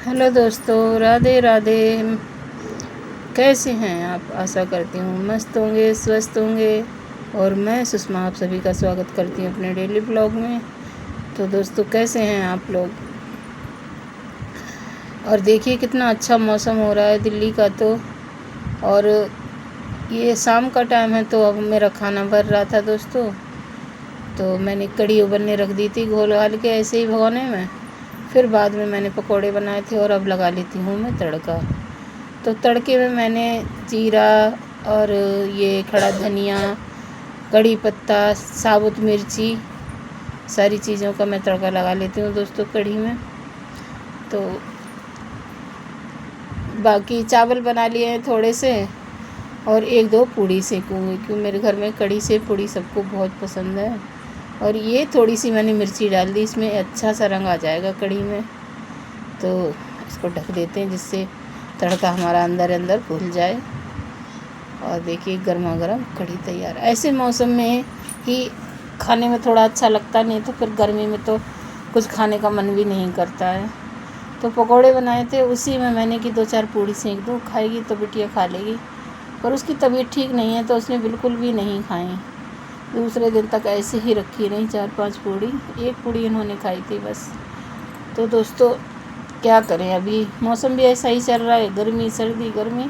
Hello दोस्तों, राधे राधे। कैसे हैं आप? आशा करती हूँ मस्त होंगे, स्वस्थ होंगे। और मैं सुषमा आप सभी का स्वागत करती हूँ अपने डेली ब्लॉग में। तो दोस्तों, कैसे हैं आप लोग? और देखिए कितना अच्छा मौसम हो रहा है दिल्ली का। तो और ये शाम का टाइम है, तो अब मेरा खाना बन रहा था दोस्तों। तो मैंने कढ़ी उबलने रख दी थी घोल घाल के ऐसे ही भगोने में। फिर बाद में मैंने पकोड़े बनाए थे और अब लगा लेती हूँ मैं तड़का। तो तड़के में मैंने जीरा और ये खड़ा धनिया, कड़ी पत्ता, साबुत मिर्ची, सारी चीज़ों का मैं तड़का लगा लेती हूँ दोस्तों कढ़ी में। तो बाकी चावल बना लिए हैं थोड़े से, और एक दो पूड़ी सेकूँगी क्योंकि मेरे घर में कढ़ी से पूड़ी सबको बहुत पसंद है। और ये थोड़ी सी मैंने मिर्ची डाल दी, इसमें अच्छा सा रंग आ जाएगा कढ़ी में। तो इसको ढक देते हैं जिससे तड़का हमारा अंदर अंदर घुल जाए। और देखिए गर्मा गर्म कढ़ी तैयार। ऐसे मौसम में ही खाने में थोड़ा अच्छा लगता, नहीं तो फिर गर्मी में तो कुछ खाने का मन भी नहीं करता है। तो पकोड़े बनाए थे, उसी में मैंने कि 2-4 पूड़ी सेंक दूँ, खाएगी तो बिटिया खा लेगी। पर उसकी तबीयत ठीक नहीं है तो उसने बिल्कुल भी नहीं खाई। दूसरे दिन तक ऐसे ही रखी रही 4-5 पूड़ी। एक पूड़ी इन्होंने खाई थी बस। तो दोस्तों क्या करें, अभी मौसम भी ऐसा ही चल रहा है, गर्मी सर्दी गर्मी।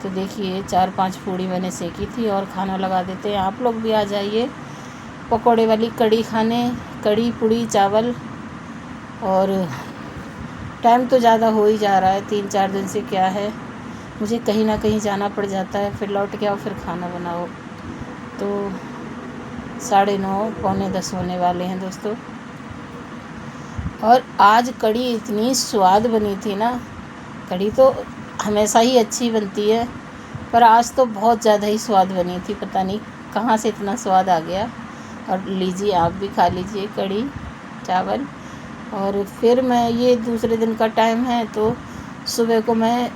तो देखिए 4-5 पूड़ी मैंने सेकी थी और खाना लगा देते हैं। आप लोग भी आ जाइए पकोड़े वाली कढ़ी खाने, कढ़ी पूड़ी चावल। और टाइम तो ज़्यादा हो ही जा रहा है, 3-4 दिन से क्या है, मुझे कहीं ना कहीं जाना पड़ जाता है, फिर लौट के आओ फिर खाना बनाओ। तो 9:30 पौने 10 होने वाले हैं दोस्तों। और आज कढ़ी इतनी स्वाद बनी थी ना। कढ़ी तो हमेशा ही अच्छी बनती है, पर आज तो बहुत ज़्यादा ही स्वाद बनी थी। पता नहीं कहाँ से इतना स्वाद आ गया। और लीजिए आप भी खा लीजिए कढ़ी चावल। और फिर मैं ये दूसरे दिन का टाइम है, तो सुबह को मैं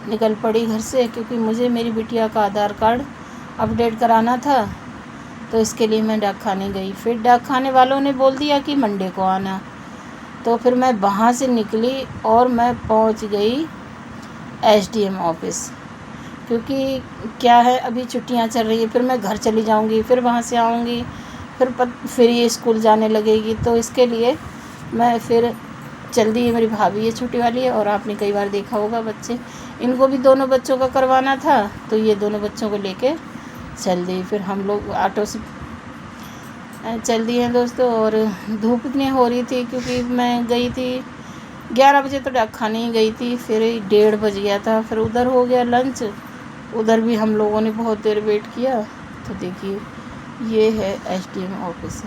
निकल पड़ी घर से, क्योंकि मुझे मेरी बिटिया का आधार कार्ड अपडेट कराना था। तो इसके लिए मैं डाक खाने गई। फिर डाक खाने वालों ने बोल दिया कि मंडे को आना। तो फिर मैं वहाँ से निकली और मैं पहुँच गई एसडीएम ऑफिस, क्योंकि क्या है अभी छुट्टियां चल रही है, फिर मैं घर चली जाऊंगी, फिर वहाँ से आऊँगी, फिर ये स्कूल जाने लगेगी। तो इसके लिए मैं फिर जल्दी, मेरी भाभी ये छोटी वाली है, और आपने कई बार देखा होगा बच्चे, इनको भी दोनों बच्चों का करवाना था। तो ये दोनों बच्चों को लेके चल दी। फिर हम लोग ऑटो से चल दिए हैं दोस्तों। और धूप इतनी हो रही थी, क्योंकि मैं गई थी 11 बजे तो डाक खाने ही गई थी, फिर 1:30 बज गया था, फिर उधर हो गया लंच, उधर भी हम लोगों ने बहुत देर वेट किया। तो देखिए ये है एसडीएम ऑफिस।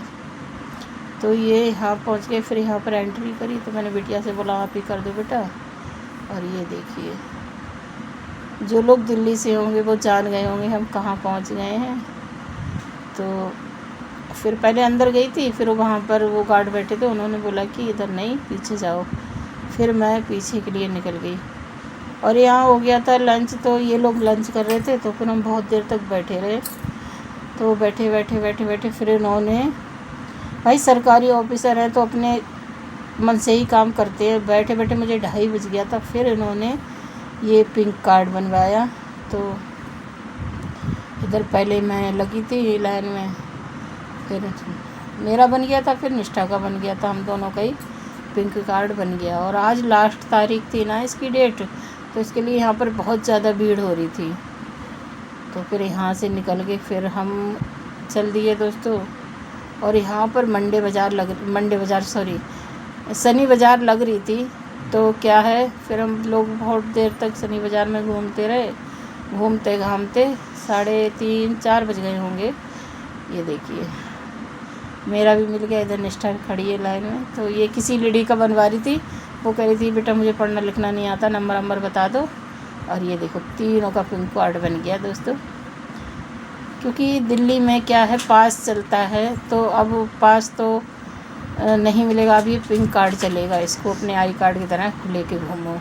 तो ये यहाँ पहुँच गए, फिर यहाँ पर एंट्री करी, तो मैंने बिटिया से बोला आप ही कर दो बेटा। और ये देखिए जो लोग दिल्ली से होंगे वो जान गए होंगे हम कहाँ पहुँच गए हैं। तो फिर पहले अंदर गई थी, फिर वहाँ पर वो गार्ड बैठे थे, उन्होंने बोला कि इधर नहीं पीछे जाओ। फिर मैं पीछे के लिए निकल गई। और यहाँ हो गया था लंच, तो ये लोग लंच कर रहे थे, तो फिर हम बहुत देर तक बैठे रहे। तो बैठे फिर इन्होंने, भाई सरकारी ऑफिसर हैं तो अपने मन से ही काम करते हैं, बैठे बैठे मुझे 2:30 बज गया था। फिर इन्होंने ये पिंक कार्ड बनवाया। तो इधर पहले मैं लगी थी लाइन में, फिर मेरा बन गया था, फिर निष्ठा का बन गया था, हम दोनों का ही पिंक कार्ड बन गया। और आज लास्ट तारीख थी ना इसकी डेट, तो इसके लिए यहाँ पर बहुत ज़्यादा भीड़ हो रही थी। तो फिर यहाँ से निकल के फिर हम चल दिए दोस्तों। और यहाँ पर शनि बाज़ार लग रही थी। तो क्या है, फिर हम लोग बहुत देर तक शनि बाज़ार में घूमते रहे, घूमते घामते 3:30-4 बज गए होंगे। ये देखिए मेरा भी मिल गया, इधर निष्ठा खड़ी है लाइन में। तो ये किसी लेडी का बनवा रही थी, वो कह रही थी बेटा मुझे पढ़ना लिखना नहीं आता, नंबर बता दो। और ये देखो तीनों का पिंक कार्ड बन गया दोस्तों। क्योंकि दिल्ली में क्या है, पास चलता है, तो अब पास तो नहीं मिलेगा, अभी पिंक कार्ड चलेगा, इसको अपने आई कार्ड की तरह लेके घूमो।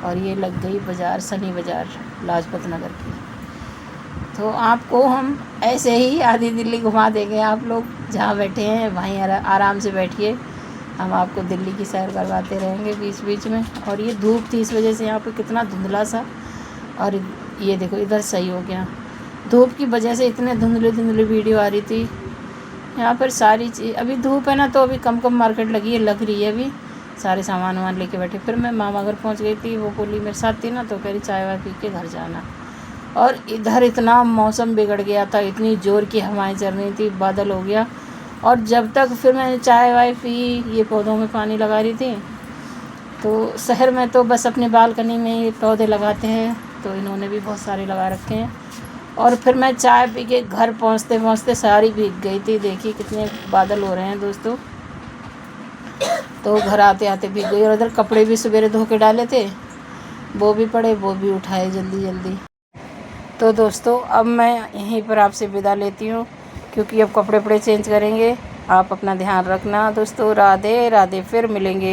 और ये लग गई बाज़ार, शनि बाज़ार लाजपत नगर की। तो आपको हम ऐसे ही आधी दिल्ली घुमा देंगे, आप लोग जहाँ बैठे हैं वहीं आराम से बैठिए, हम आपको दिल्ली की सैर करवाते रहेंगे बीच बीच में। और ये धूप थी, इस वजह से यहाँ पे कितना धुंधला सा, और ये देखो इधर सही हो गया। धूप की वजह से इतने धुंधले धुंधले वीडियो आ रही थी यहाँ पर। सारी चीज़ अभी धूप है ना, तो अभी कम मार्केट लग रही है अभी। सारे सामान वामान लेके बैठे। फिर मैं मामा घर पहुँच गई थी, वो बोली मेरे साथ थी ना, तो कह रही चाय वाय पी के घर जाना। और इधर इतना मौसम बिगड़ गया था, इतनी ज़ोर की हवाएं चल रही थी, बादल हो गया। और जब तक फिर मैंने चाय वाय पी, ये पौधों में पानी लगा रही थी। तो शहर में तो बस अपने बालकनी में ही पौधे लगाते हैं, तो इन्होंने भी बहुत सारे लगा रखे हैं। और फिर मैं चाय पी के घर पहुँचते पहुँचते सारी भीग गई थी। देखिए कितने बादल हो रहे हैं दोस्तों। तो घर आते आते भीग गई। और इधर कपड़े भी सवेरे धो के डाले थे, वो भी पड़े, वो भी उठाए जल्दी जल्दी। तो दोस्तों अब मैं यहीं पर आपसे विदा लेती हूँ, क्योंकि अब कपड़े वपड़े चेंज करेंगे। आप अपना ध्यान रखना दोस्तों। राधे राधे, फिर मिलेंगे।